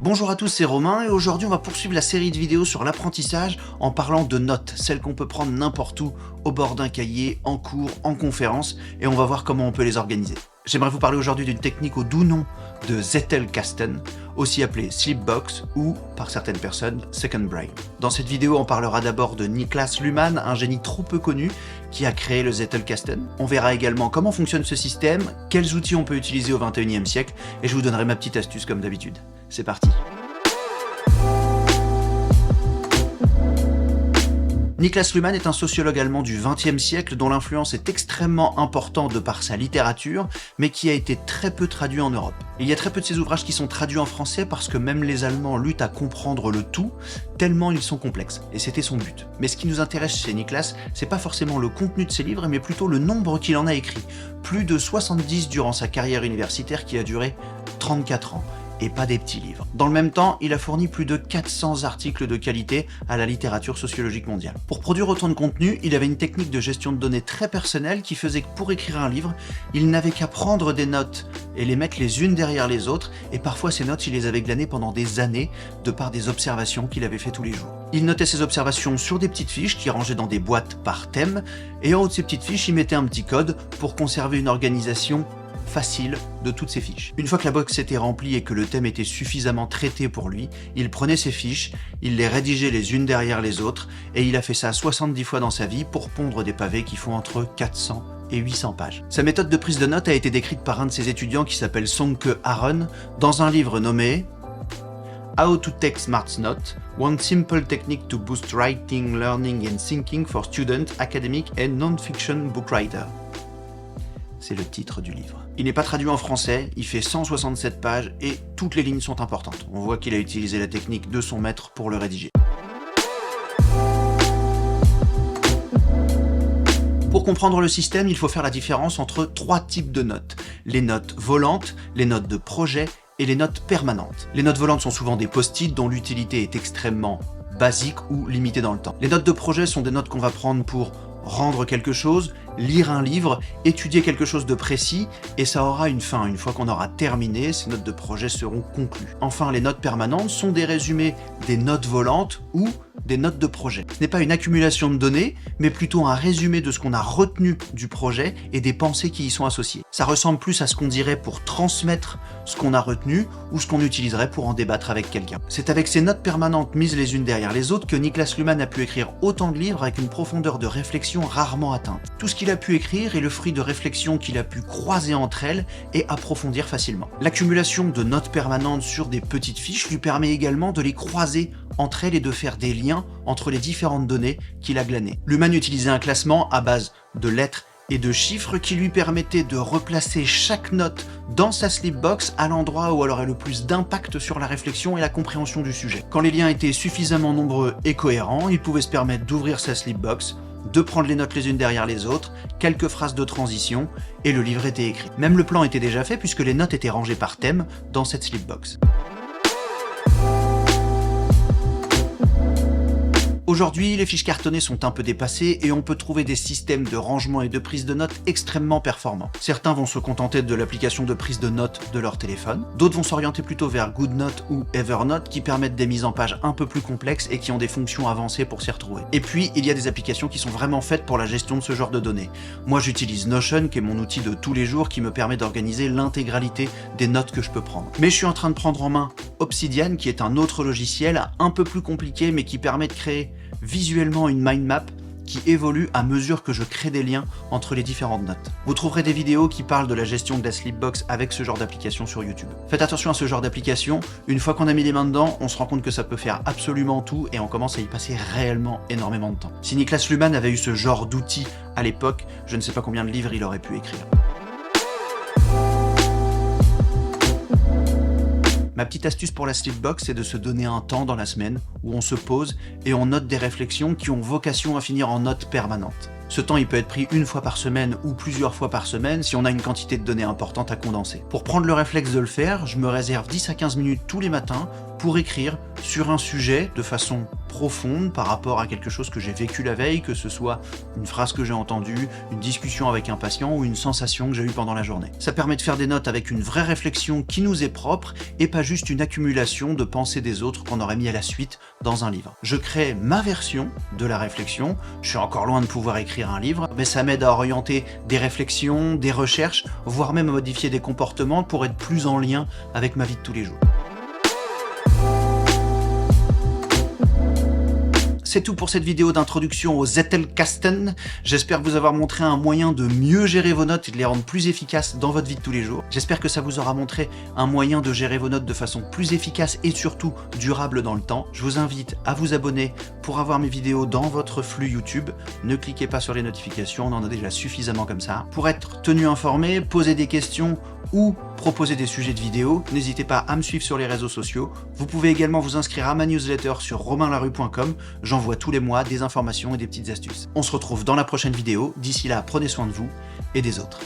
Bonjour à tous, c'est Romain et aujourd'hui on va poursuivre la série de vidéos sur l'apprentissage en parlant de notes, celles qu'on peut prendre n'importe où, au bord d'un cahier, en cours, en conférence, et on va voir comment on peut les organiser. J'aimerais vous parler aujourd'hui d'une technique au doux nom de Zettelkasten, aussi appelée Sleepbox ou, par certaines personnes, Second Brain. Dans cette vidéo, on parlera d'abord de Niklas Luhmann, un génie trop peu connu qui a créé le Zettelkasten. On verra également comment fonctionne ce système, quels outils on peut utiliser au XXIe siècle, et je vous donnerai ma petite astuce comme d'habitude. C'est parti. Niklas Luhmann est un sociologue allemand du XXe siècle dont l'influence est extrêmement importante de par sa littérature, mais qui a été très peu traduit en Europe. Il y a très peu de ses ouvrages qui sont traduits en français parce que même les Allemands luttent à comprendre le tout, tellement ils sont complexes, et c'était son but. Mais ce qui nous intéresse chez Niklas, c'est pas forcément le contenu de ses livres, mais plutôt le nombre qu'il en a écrit. Plus de 70 durant sa carrière universitaire qui a duré 34 ans. Et pas des petits livres. Dans le même temps, il a fourni plus de 400 articles de qualité à la littérature sociologique mondiale. Pour produire autant de contenu, il avait une technique de gestion de données très personnelle qui faisait que pour écrire un livre, il n'avait qu'à prendre des notes et les mettre les unes derrière les autres, et parfois ces notes, il les avait glanées pendant des années de par des observations qu'il avait fait tous les jours. Il notait ses observations sur des petites fiches qu'il rangeait dans des boîtes par thème, et en haut de ces petites fiches, il mettait un petit code pour conserver une organisation facile de toutes ces fiches. Une fois que la box était remplie et que le thème était suffisamment traité pour lui, il prenait ses fiches, il les rédigeait les unes derrière les autres, et il a fait ça 70 fois dans sa vie pour pondre des pavés qui font entre 400 et 800 pages. Sa méthode de prise de notes a été décrite par un de ses étudiants qui s'appelle Sonke Aaron dans un livre nommé How to Take Smart Notes, One Simple Technique to Boost Writing, Learning and Thinking for Students, Academic and Non-Fiction Book Writer. C'est le titre du livre. Il n'est pas traduit en français, il fait 167 pages et toutes les lignes sont importantes. On voit qu'il a utilisé la technique de son maître pour le rédiger. Pour comprendre le système, il faut faire la différence entre trois types de notes. Les notes volantes, les notes de projet et les notes permanentes. Les notes volantes sont souvent des post-it dont l'utilité est extrêmement basique ou limitée dans le temps. Les notes de projet sont des notes qu'on va prendre pour rendre quelque chose, lire un livre, étudier quelque chose de précis, et ça aura une fin. Une fois qu'on aura terminé, ces notes de projet seront conclues. Enfin, les notes permanentes sont des résumés des notes volantes ou des notes de projet. Ce n'est pas une accumulation de données, mais plutôt un résumé de ce qu'on a retenu du projet et des pensées qui y sont associées. Ça ressemble plus à ce qu'on dirait pour transmettre ce qu'on a retenu ou ce qu'on utiliserait pour en débattre avec quelqu'un. C'est avec ces notes permanentes mises les unes derrière les autres que Niklas Luhmann a pu écrire autant de livres avec une profondeur de réflexion rarement atteinte. Tout ce qu'il a pu écrire est le fruit de réflexions qu'il a pu croiser entre elles et approfondir facilement. L'accumulation de notes permanentes sur des petites fiches lui permet également de les croiser entre elles et de faire des liens entre les différentes données qu'il a glanées. Luhmann utilisait un classement à base de lettres et de chiffres qui lui permettait de replacer chaque note dans sa Sleepbox à l'endroit où elle aurait le plus d'impact sur la réflexion et la compréhension du sujet. Quand les liens étaient suffisamment nombreux et cohérents, il pouvait se permettre d'ouvrir sa Sleepbox, de prendre les notes les unes derrière les autres, quelques phrases de transition, et le livre était écrit. Même le plan était déjà fait puisque les notes étaient rangées par thème dans cette Sleepbox. Aujourd'hui, les fiches cartonnées sont un peu dépassées et on peut trouver des systèmes de rangement et de prise de notes extrêmement performants. Certains vont se contenter de l'application de prise de notes de leur téléphone, d'autres vont s'orienter plutôt vers GoodNote ou Evernote qui permettent des mises en page un peu plus complexes et qui ont des fonctions avancées pour s'y retrouver. Et puis, il y a des applications qui sont vraiment faites pour la gestion de ce genre de données. Moi, j'utilise Notion, qui est mon outil de tous les jours, qui me permet d'organiser l'intégralité des notes que je peux prendre. Mais je suis en train de prendre en main Obsidian, qui est un autre logiciel un peu plus compliqué, mais qui permet de créer visuellement une mind map qui évolue à mesure que je crée des liens entre les différentes notes. Vous trouverez des vidéos qui parlent de la gestion de la Sleepbox avec ce genre d'application sur YouTube. Faites attention à ce genre d'application, une fois qu'on a mis les mains dedans, on se rend compte que ça peut faire absolument tout et on commence à y passer réellement énormément de temps. Si Niklas Luhmann avait eu ce genre d'outils à l'époque, je ne sais pas combien de livres il aurait pu écrire. Ma petite astuce pour la Sleepbox, c'est de se donner un temps dans la semaine où on se pose et on note des réflexions qui ont vocation à finir en notes permanentes. Ce temps, il peut être pris une fois par semaine ou plusieurs fois par semaine si on a une quantité de données importante à condenser. Pour prendre le réflexe de le faire, je me réserve 10 à 15 minutes tous les matins pour écrire sur un sujet de façon profonde par rapport à quelque chose que j'ai vécu la veille, que ce soit une phrase que j'ai entendue, une discussion avec un patient ou une sensation que j'ai eue pendant la journée. Ça permet de faire des notes avec une vraie réflexion qui nous est propre et pas juste une accumulation de pensées des autres qu'on aurait mis à la suite dans un livre. Je crée ma version de la réflexion, je suis encore loin de pouvoir écrire un livre, mais ça m'aide à orienter des réflexions, des recherches, voire même à modifier des comportements pour être plus en lien avec ma vie de tous les jours. C'est tout pour cette vidéo d'introduction au Zettelkasten. J'espère vous avoir montré un moyen de mieux gérer vos notes et de les rendre plus efficaces dans votre vie de tous les jours. J'espère que ça vous aura montré un moyen de gérer vos notes de façon plus efficace et surtout durable dans le temps. Je vous invite à vous abonner pour avoir mes vidéos dans votre flux YouTube. Ne cliquez pas sur les notifications, on en a déjà suffisamment comme ça. Pour être tenu informé, poser des questions ou proposer des sujets de vidéos, n'hésitez pas à me suivre sur les réseaux sociaux. Vous pouvez également vous inscrire à ma newsletter sur romainlarue.com. J'envoie tous les mois des informations et des petites astuces. On se retrouve dans la prochaine vidéo. D'ici là, prenez soin de vous et des autres.